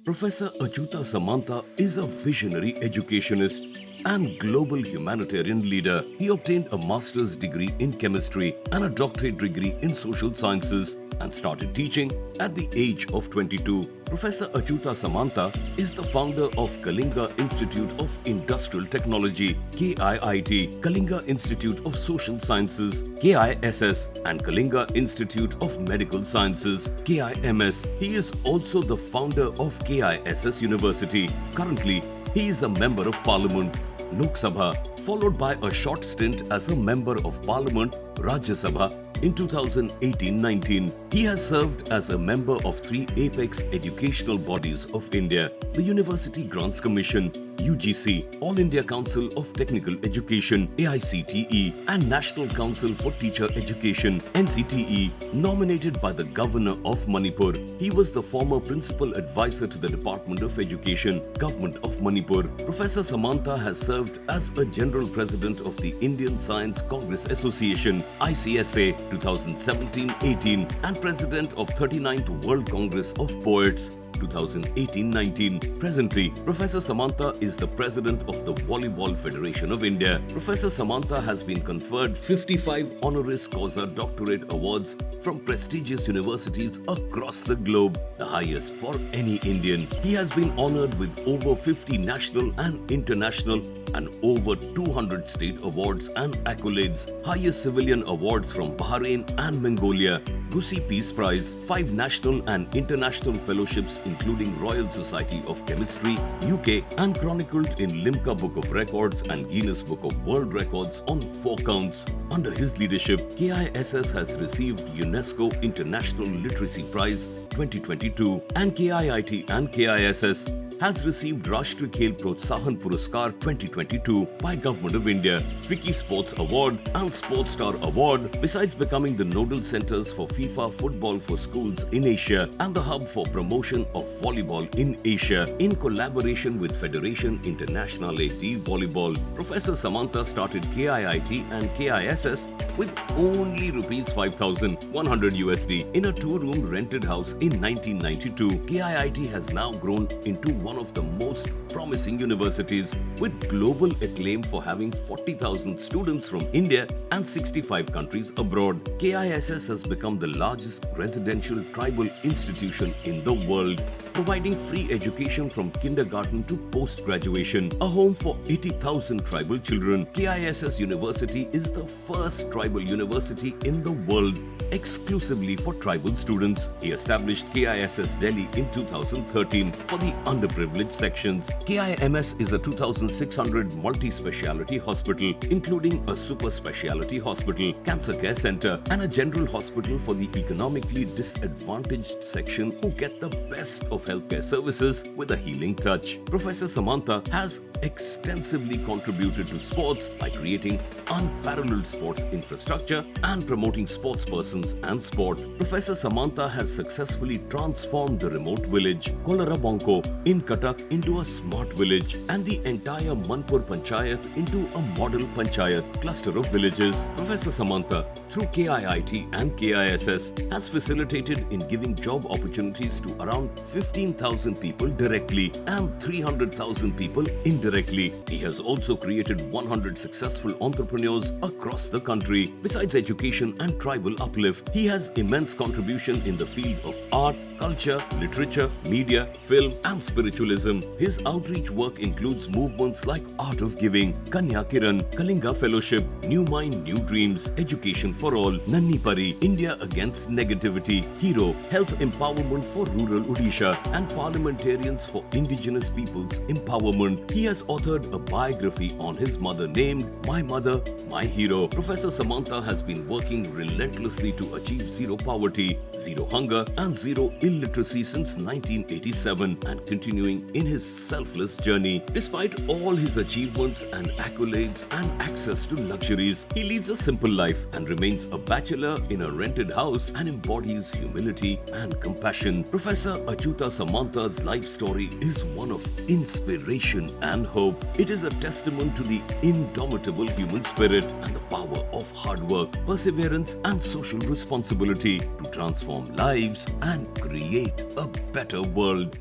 Professor Achyuta Samanta is a visionary educationist and global humanitarian leader. He obtained a master's degree in chemistry and a doctorate degree in social sciences and started teaching at the age of 22. Professor Achyuta Samanta is the founder of Kalinga Institute of Industrial Technology, KIIT, Kalinga Institute of Social Sciences, KISS, and Kalinga Institute of Medical Sciences, KIMS. He is also the founder of KISS University. Currently, he is a member of Parliament, Lok Sabha, followed by a short stint as a member of Parliament, Rajya Sabha, in 2018-19. He has served as a member of 3 apex educational bodies of India: the University Grants Commission, UGC, All India Council of Technical Education, AICTE, and National Council for Teacher Education, NCTE, nominated by the Governor of Manipur. He was the former Principal Advisor to the Department of Education, Government of Manipur. Professor Samanta has served as a General President of the Indian Science Congress Association, ICSA, 2017-18, and President of 39th World Congress of Poets, 2018-19. Presently, Professor Samanta is the President of the Volleyball Federation of India. Professor Samanta has been conferred 55 honoris causa doctorate awards from prestigious universities across the globe, the highest for any Indian. He has been honored with over 50 national and international and over 200 state awards and accolades, highest civilian awards from Bahrain and Mongolia, Gussie Peace Prize, 5 national and international fellowships including Royal Society of Chemistry, UK, and chronicled in Limca Book of Records and Guinness Book of World Records on 4 counts. Under his leadership, KISS has received UNESCO International Literacy Prize 2022 and KIIT and KISS has received Rashtriya Khel Protsahan Puraskar 2022 by Government of India, Wiki Sports Award and Sports Star Award, besides becoming the nodal centers for FIFA Football for Schools in Asia and the hub for promotion of volleyball in Asia in collaboration with Federation Internationale de Volleyball. Professor Samanta started KIIT and KISS with only rupees 5,100 USD in a 2-room rented house in 1992. KIIT has now grown into one of the most promising universities with global acclaim for having 40,000 students from India and 65 countries abroad. KISS has become the largest residential tribal institution in the world, providing free education from kindergarten to post-graduation, a home for 80,000 tribal children. KISS University is the first tribal university in the world exclusively for tribal students. He established KISS Delhi in 2013 for the underprivileged sections. KIMS is a 2,600 multi-speciality hospital, including a super speciality hospital, cancer care center, and a general hospital for the economically disadvantaged section who get the best of healthcare services with a healing touch. Professor Samanta has extensively contributed to sports by creating unparalleled sports infrastructure and promoting sports persons and sport. Professor Samanta has successfully transformed the remote village, Kolarabonko, in Cuttack into a smart village and the entire Manpur Panchayat into a model Panchayat cluster of villages. Professor Samanta, through KIIT and KISS, has facilitated in giving job opportunities to around 15,000 people directly and 300,000 people indirectly. He has also created 100 successful entrepreneurs across the country. Besides education and tribal uplift, he has immense contribution in the field of art, culture, literature, media, film, and spiritualism. His outreach work includes movements like Art of Giving, Kanya Kiran, Kalinga Fellowship, New Mind, New Dreams, Education for All, Nanni Pari, India Against Negativity, Hero, Health Empowerment for Rural Odisha, and Parliamentarians for Indigenous Peoples Empowerment. He has authored a biography on his mother named My Mother, My Hero. Professor Samanta has been working relentlessly to achieve zero poverty, zero hunger, and zero illiteracy since 1987 and continuing in his selfless journey. Despite all his achievements and accolades and access to luxuries, he leads a simple life and remains a bachelor in a rented house and embodies humility and compassion. Professor Achyuta Samanta's life story is one of inspiration and hope. It is a testament to the indomitable human spirit and the power of hard work, perseverance, and social responsibility to transform lives and create a better world.